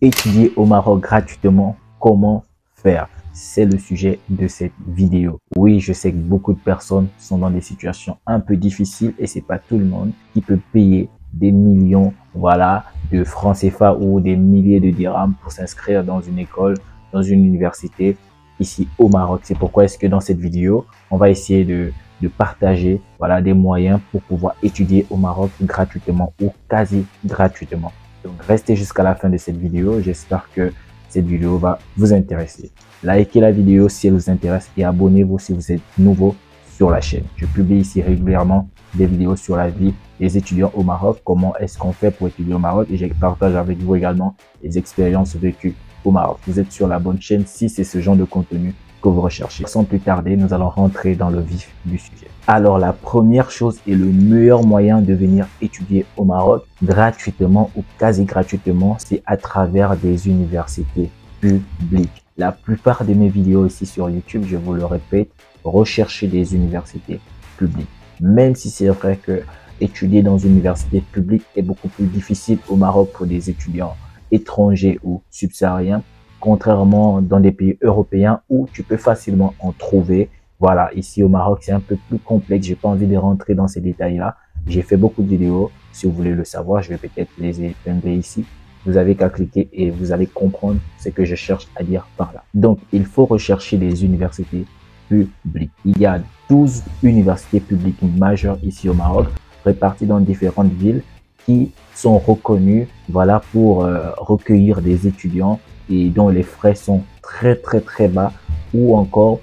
étudier au Maroc gratuitement, comment faire? C'est le sujet de cette vidéo. Oui, je sais que beaucoup de personnes sont dans des situations un peu difficiles et c'est pas tout le monde qui peut payer des millions, voilà, de francs CFA ou des milliers de dirhams pour s'inscrire dans une école, dans une université ici au Maroc. C'est pourquoi est-ce que dans cette vidéo, on va essayer de partager, voilà, des moyens pour pouvoir étudier au Maroc gratuitement ou quasi gratuitement. Donc, restez jusqu'à la fin de cette vidéo. J'espère que cette vidéo va vous intéresser. Likez la vidéo si elle vous intéresse et abonnez-vous si vous êtes nouveau sur la chaîne. Je publie ici régulièrement des vidéos sur la vie des étudiants au Maroc, comment est-ce qu'on fait pour étudier au Maroc, et je partage avec vous également les expériences vécues au Maroc. Vous êtes sur la bonne chaîne si c'est ce genre de contenu que vous recherchez. Sans plus tarder, nous allons rentrer dans le vif du sujet. Alors, la première chose et le meilleur moyen de venir étudier au Maroc gratuitement ou quasi gratuitement, c'est à travers des universités publiques. La plupart de mes vidéos ici sur YouTube, je vous le répète, recherchez des universités publiques. Même si c'est vrai que étudier dans une université publique est beaucoup plus difficile au Maroc pour des étudiants étrangers ou subsahariens, contrairement dans des pays européens où tu peux facilement en trouver. Voilà, ici au Maroc, c'est un peu plus complexe. J'ai pas envie de rentrer dans ces détails-là. J'ai fait beaucoup de vidéos. Si vous voulez le savoir, je vais peut-être les épingler ici. Vous avez qu'à cliquer et vous allez comprendre ce que je cherche à dire par là. Donc, il faut rechercher des universités publiques. Il y a 12 universités publiques majeures ici au Maroc, réparties dans différentes villes qui sont reconnues, voilà, pour recueillir des étudiants et dont les frais sont très bas, ou encore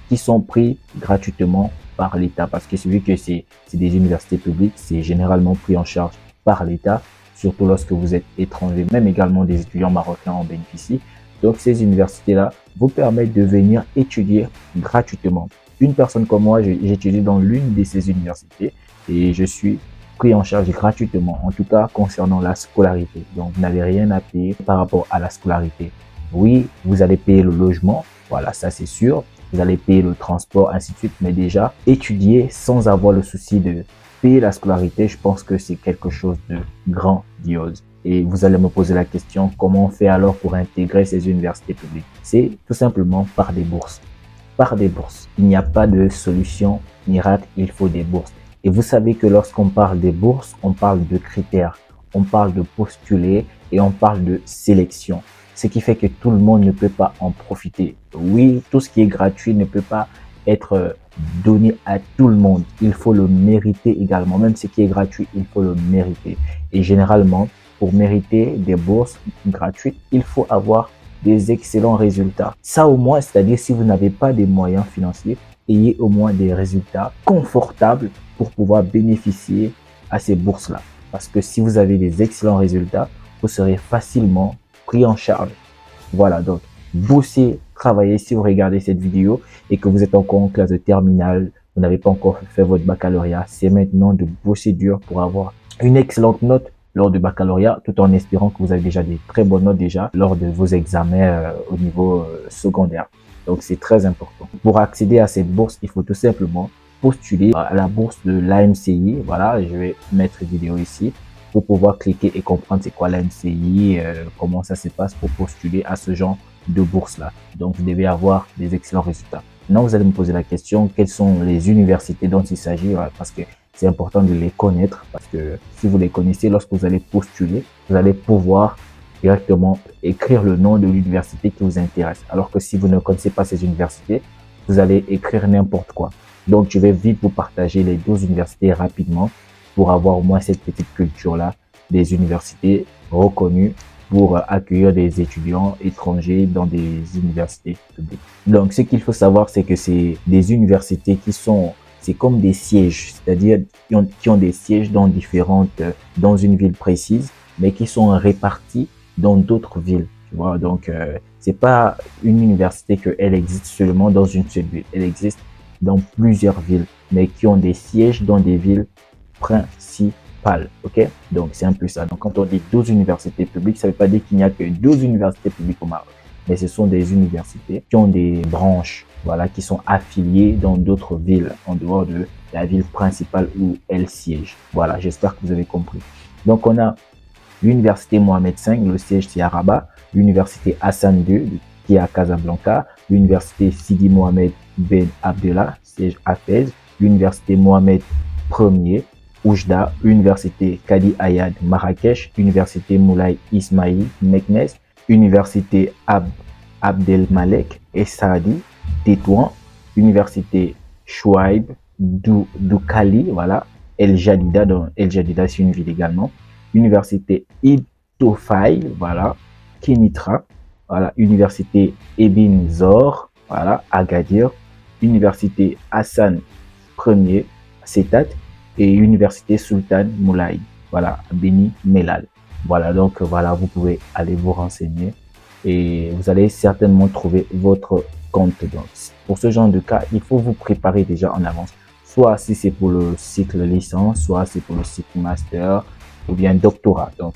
qui sont pris gratuitement par l'État, parce que vu que c'est des universités publiques, c'est généralement pris en charge par l'État, surtout lorsque vous êtes étranger. Même également des étudiants marocains en bénéficient. Donc ces universités-là vous permettent de venir étudier gratuitement. Une personne comme moi, j'étudie dans l'une de ces universités et je suis pris en charge gratuitement, en tout cas concernant la scolarité. Donc vous n'avez rien à payer par rapport à la scolarité. Oui, vous allez payer le logement, voilà, ça c'est sûr. Vous allez payer le transport, ainsi de suite. Mais déjà, étudier sans avoir le souci de payer la scolarité, je pense que c'est quelque chose de grandiose. Et vous allez me poser la question, comment on fait alors pour intégrer ces universités publiques? C'est tout simplement par des bourses. Par des bourses. Il n'y a pas de solution miracle, il faut des bourses. Et vous savez que lorsqu'on parle des bourses, on parle de critères, on parle de postuler et on parle de sélection. Ce qui fait que tout le monde ne peut pas en profiter. Oui, tout ce qui est gratuit ne peut pas être donné à tout le monde. Il faut le mériter également. Même ce qui est gratuit, il faut le mériter. Et généralement, pour mériter des bourses gratuites, il faut avoir des excellents résultats. Ça au moins, c'est-à-dire si vous n'avez pas des moyens financiers, ayez au moins des résultats confortables pour pouvoir bénéficier à ces bourses-là. Parce que si vous avez des excellents résultats, vous serez facilement pris en charge. Voilà, donc bossez, travaillez. Si vous regardez cette vidéo et que vous êtes encore en classe de terminale, vous n'avez pas encore fait votre baccalauréat, c'est maintenant de bosser dur pour avoir une excellente note lors du baccalauréat, tout en espérant que vous avez déjà des très bonnes notes déjà lors de vos examens au niveau secondaire. Donc c'est très important. Pour accéder à cette bourse, il faut tout simplement postuler à la bourse de l'AMCI. Voilà, je vais mettre une vidéo ici pour pouvoir cliquer et comprendre c'est quoi l'AMCI, comment ça se passe pour postuler à ce genre de bourse-là. Donc, vous devez avoir des excellents résultats. Maintenant, vous allez me poser la question, quelles sont les universités dont il s'agit, parce que c'est important de les connaître, parce que si vous les connaissez, lorsque vous allez postuler, vous allez pouvoir directement écrire le nom de l'université qui vous intéresse. Alors que si vous ne connaissez pas ces universités, vous allez écrire n'importe quoi. Donc, je vais vite vous partager les 12 universités rapidement pour avoir au moins cette petite culture-là des universités reconnues pour accueillir des étudiants étrangers dans des universités publiques. Donc, ce qu'il faut savoir, c'est que c'est des universités qui sont, c'est comme des sièges, c'est-à-dire qui ont des sièges dans dans une ville précise, mais qui sont répartis dans d'autres villes. Tu vois, donc c'est pas une université qu'elle existe seulement dans une seule ville. Elle existe dans plusieurs villes, mais qui ont des sièges dans des villes principales. Ok, donc c'est un peu ça. Donc quand on dit 12 universités publiques, ça ne veut pas dire qu'il n'y a que 12 universités publiques au Maroc, mais ce sont des universités qui ont des branches, voilà, qui sont affiliées dans d'autres villes en dehors de la ville principale où elles siègent. Voilà, j'espère que vous avez compris. Donc on a l'université Mohamed V, le siège c'est à Rabat, l'université Hassan II qui est à Casablanca, l'université Sidi Mohamed Ben Abdallah, siège à Fès, l'université Mohamed Ier, Oujda, l'université Kadi Ayad, Marrakech, l'université Moulay Ismail, Meknes, université Abdelmalek et Saadi, Tétouan, université Chouaib, Doukali, voilà, El Jadida, dans El Jadida c'est une ville également, université Ibn Tofayl, voilà, Kenitra, voilà, université Ibn Zor, voilà, Agadir, université Hassan Ier, Setat, et université Sultan Moulay, voilà, Beni Mellal. Voilà, donc voilà, vous pouvez aller vous renseigner et vous allez certainement trouver votre compte. Donc, pour ce genre de cas, il faut vous préparer déjà en avance. Soit si c'est pour le cycle licence, soit c'est pour le cycle master ou bien doctorat. Donc,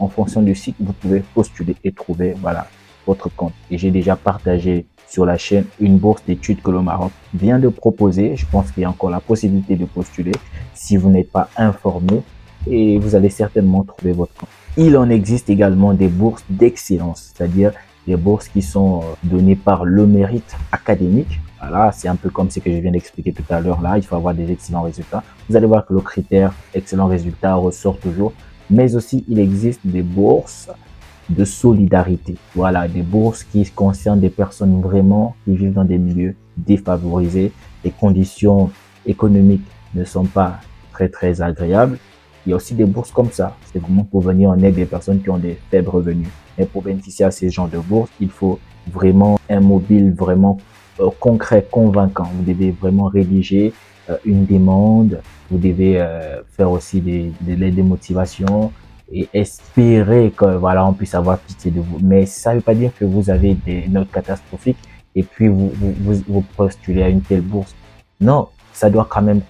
en fonction du cycle, vous pouvez postuler et trouver, voilà, votre compte. Et j'ai déjà partagé sur la chaîne une bourse d'études que le Maroc vient de proposer. Je pense qu'il y a encore la possibilité de postuler si vous n'êtes pas informé et vous allez certainement trouver votre compte. Il en existe également des bourses d'excellence, c'est-à-dire des bourses qui sont données par le mérite académique. Voilà, c'est un peu comme ce que je viens d'expliquer tout à l'heure là. Il faut avoir des excellents résultats. Vous allez voir que le critère excellent résultat ressort toujours. Mais aussi, il existe des bourses de solidarité. Voilà, des bourses qui concernent des personnes vraiment qui vivent dans des milieux défavorisés. Les conditions économiques ne sont pas très agréables. Il y a aussi des bourses comme ça. C'est vraiment pour venir en aide des personnes qui ont des faibles revenus. Mais pour bénéficier à ces genres de bourses, il faut vraiment un mobile vraiment concret, convaincant. Vous devez vraiment rédiger une demande. Vous devez faire aussi des lettres de motivation et espérer que voilà, on puisse avoir pitié de vous. Mais ça ne veut pas dire que vous avez des notes catastrophiques et puis vous postulez à une telle bourse. Non, ça doit quand même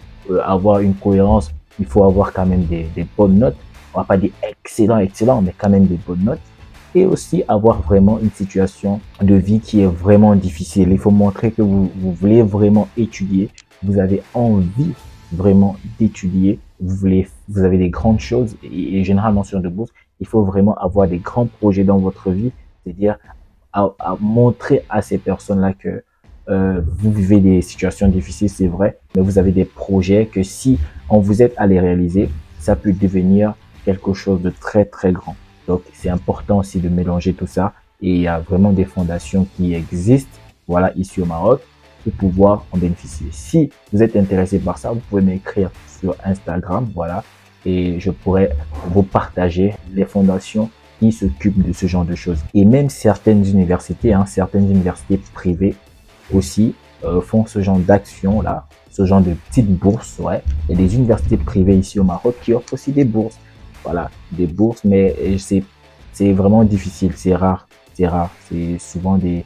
avoir une cohérence. Il faut avoir quand même des bonnes notes. On va pas dire excellent, mais quand même des bonnes notes. Et aussi avoir vraiment une situation de vie qui est vraiment difficile. Il faut montrer que vous voulez vraiment étudier. Vous avez envie vraiment d'étudier. Vous avez des grandes choses. Et généralement sur de bourse, il faut vraiment avoir des grands projets dans votre vie. C'est-à-dire à montrer à ces personnes-là que vous vivez des situations difficiles, c'est vrai, mais vous avez des projets que si on vous aide à les réaliser, ça peut devenir quelque chose de très grand. Donc, c'est important aussi de mélanger tout ça. Et il y a vraiment des fondations qui existent, voilà, ici au Maroc, pour pouvoir en bénéficier. Si vous êtes intéressé par ça, vous pouvez m'écrire sur Instagram, voilà, et je pourrais vous partager les fondations qui s'occupent de ce genre de choses. Et même certaines universités privées aussi font ce genre d'action là, ce genre de petites bourses, ouais. Il y a des universités privées ici au Maroc qui offrent aussi des bourses. Voilà, des bourses, mais c'est vraiment difficile, c'est rare. C'est souvent des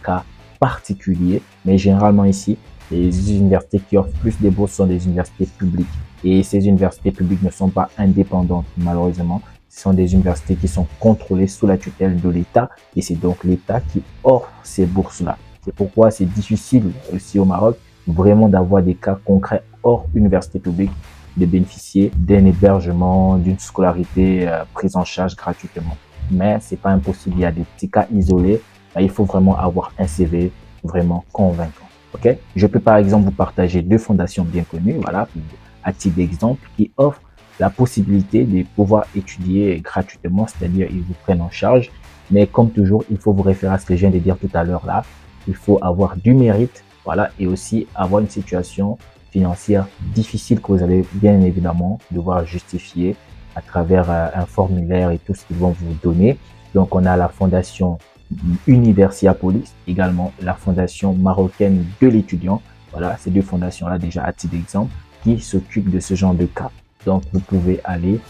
cas particuliers, mais généralement ici, les universités qui offrent plus des bourses sont des universités publiques. Et ces universités publiques ne sont pas indépendantes, malheureusement. Ce sont des universités qui sont contrôlées sous la tutelle de l'État et c'est donc l'État qui offre ces bourses-là. C'est pourquoi c'est difficile aussi au Maroc vraiment d'avoir des cas concrets hors université publique, de bénéficier d'un hébergement, d'une scolarité prise en charge gratuitement. Mais c'est pas impossible, il y a des petits cas isolés. Là, il faut vraiment avoir un CV vraiment convaincant. Ok? Je peux par exemple vous partager deux fondations bien connues, voilà, à titre d'exemple, qui offrent la possibilité de pouvoir étudier gratuitement, c'est-à-dire ils vous prennent en charge. Mais comme toujours, il faut vous référer à ce que je viens de dire tout à l'heure là. Il faut avoir du mérite, voilà, et aussi avoir une situation financière difficile que vous allez bien évidemment devoir justifier à travers un formulaire et tout ce qu'ils vont vous donner. Donc, on a la fondation Universiapolis, également la fondation marocaine de l'étudiant. Voilà, ces deux fondations-là déjà à titre d'exemple qui s'occupent de ce genre de cas. Donc, vous pouvez aller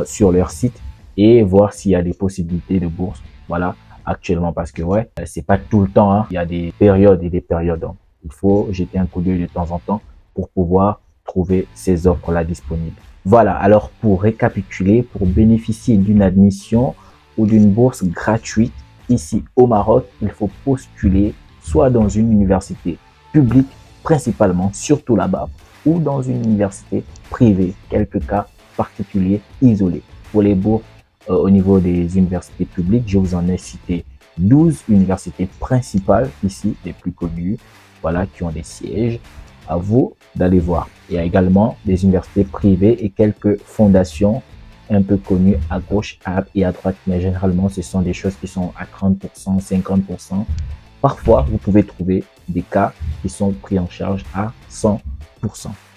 sur leur site et voir s'il y a des possibilités de bourse. Voilà, actuellement parce que ouais, c'est pas tout le temps. Hein. Il y a des périodes et des périodes. Donc, il faut jeter un coup d'œil de temps en temps pour pouvoir trouver ces offres-là disponibles. Voilà, alors pour récapituler, pour bénéficier d'une admission ou d'une bourse gratuite ici au Maroc, il faut postuler soit dans une université publique, principalement, surtout là-bas, ou dans une université privée, quelques cas particuliers isolés. Pour les bourses au niveau des universités publiques, je vous en ai cité 12 universités principales ici, les plus connues, voilà, qui ont des sièges. À vous d'aller voir. Il y a également des universités privées et quelques fondations un peu connues à gauche et à droite, mais généralement, ce sont des choses qui sont à 30%, 50%. Parfois, vous pouvez trouver des cas qui sont pris en charge à 100%.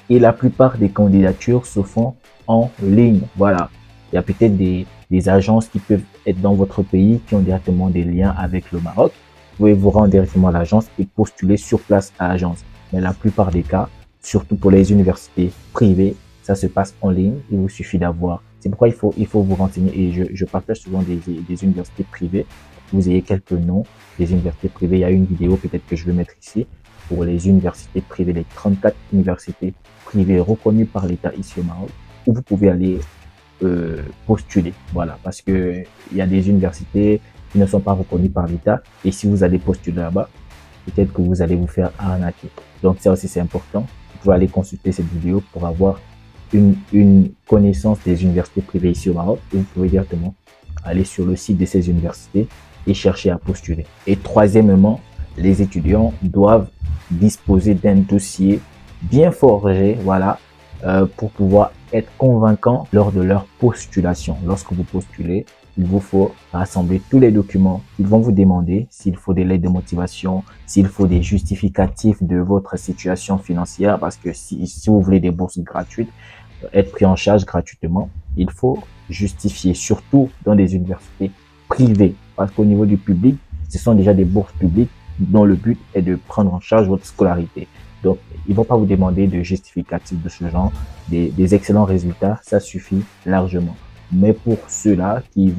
Et la plupart des candidatures se font en ligne. Voilà. Il y a peut-être des agences qui peuvent être dans votre pays qui ont directement des liens avec le Maroc. Vous pouvez vous rendre directement à l'agence et postuler sur place à l'agence. Mais la plupart des cas, surtout pour les universités privées, ça se passe en ligne. Il vous suffit d'avoir. C'est pourquoi il faut vous renseigner. Et je partage souvent des universités privées. Vous ayez quelques noms des universités privées. Il y a une vidéo peut-être que je vais mettre ici pour les universités privées, les 34 universités privées reconnues par l'État ici au Maroc, où vous pouvez aller postuler. Voilà, parce que il y a des universités qui ne sont pas reconnues par l'État. Et si vous allez postuler là-bas, peut-être que vous allez vous faire arnaquer. Donc ça aussi c'est important. Vous pouvez aller consulter cette vidéo pour avoir une connaissance des universités privées ici au Maroc. Et vous pouvez directement aller sur le site de ces universités et chercher à postuler. Et troisièmement, les étudiants doivent disposer d'un dossier bien forgé, voilà, pour pouvoir être convaincant lors de leur postulation. Lorsque vous postulez, il vous faut rassembler tous les documents. Ils vont vous demander s'il faut des lettres de motivation, s'il faut des justificatifs de votre situation financière, parce que si vous voulez des bourses gratuites, être pris en charge gratuitement, il faut justifier, surtout dans des universités privées, parce qu'au niveau du public, ce sont déjà des bourses publiques dont le but est de prendre en charge votre scolarité. Donc, ils ne vont pas vous demander de justificatifs de ce genre. Des excellents résultats, ça suffit largement. Mais pour ceux-là qui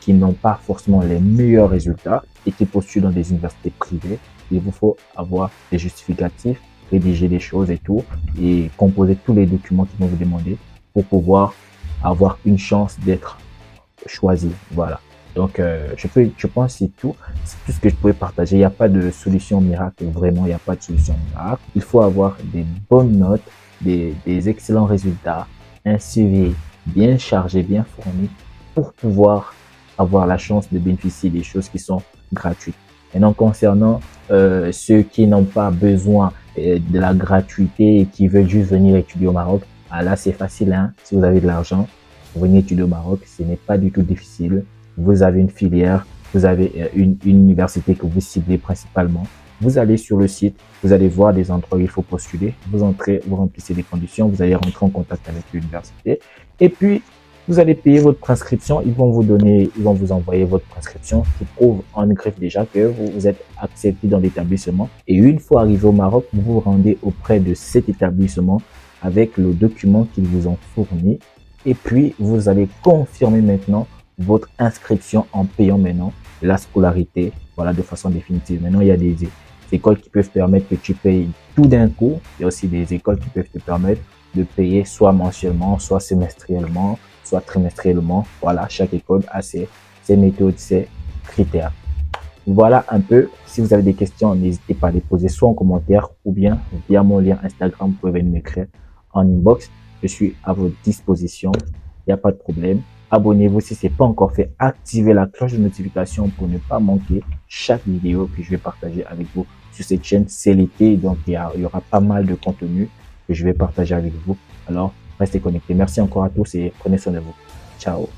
n'ont pas forcément les meilleurs résultats et qui postulent dans des universités privées, il vous faut avoir des justificatifs, rédiger des choses et tout, et composer tous les documents qu'ils vont vous demander pour pouvoir avoir une chance d'être choisi. Voilà. Donc, je pense que c'est tout ce que je pouvais partager. Il n'y a pas de solution miracle, vraiment, il n'y a pas de solution miracle. Il faut avoir des bonnes notes, des excellents résultats, un CV bien chargé, bien fourni pour pouvoir avoir la chance de bénéficier des choses qui sont gratuites. Maintenant, concernant ceux qui n'ont pas besoin de la gratuité et qui veulent juste venir étudier au Maroc, là, c'est facile, hein. Si vous avez de l'argent, venez étudier au Maroc, ce n'est pas du tout difficile. Vous avez une filière, vous avez une université que vous ciblez principalement. Vous allez sur le site, vous allez voir des endroits où il faut postuler. Vous entrez, vous remplissez les conditions, vous allez rentrer en contact avec l'université. Et puis, vous allez payer votre prescription. Ils vont vous envoyer votre prescription qui prouve en greffe déjà que vous êtes accepté dans l'établissement. Et une fois arrivé au Maroc, vous vous rendez auprès de cet établissement avec le document qu'ils vous ont fourni. Et puis, vous allez confirmer maintenant votre inscription en payant maintenant la scolarité, voilà, de façon définitive. Maintenant, il y a des écoles qui peuvent permettre que tu payes tout d'un coup. Il y a aussi des écoles qui peuvent te permettre de payer soit mensuellement, soit semestriellement, soit trimestriellement. Voilà, chaque école a ses méthodes, ses critères. Voilà un peu. Si vous avez des questions, n'hésitez pas à les poser soit en commentaire ou bien via mon lien Instagram. Vous pouvez venir m'écrire en inbox. Je suis à votre disposition. Il n'y a pas de problème. Abonnez-vous si ce n'est pas encore fait. Activez la cloche de notification pour ne pas manquer chaque vidéo que je vais partager avec vous sur cette chaîne. C'est l'été, donc il y aura pas mal de contenu que je vais partager avec vous. Alors, restez connectés. Merci encore à tous et prenez soin de vous. Ciao.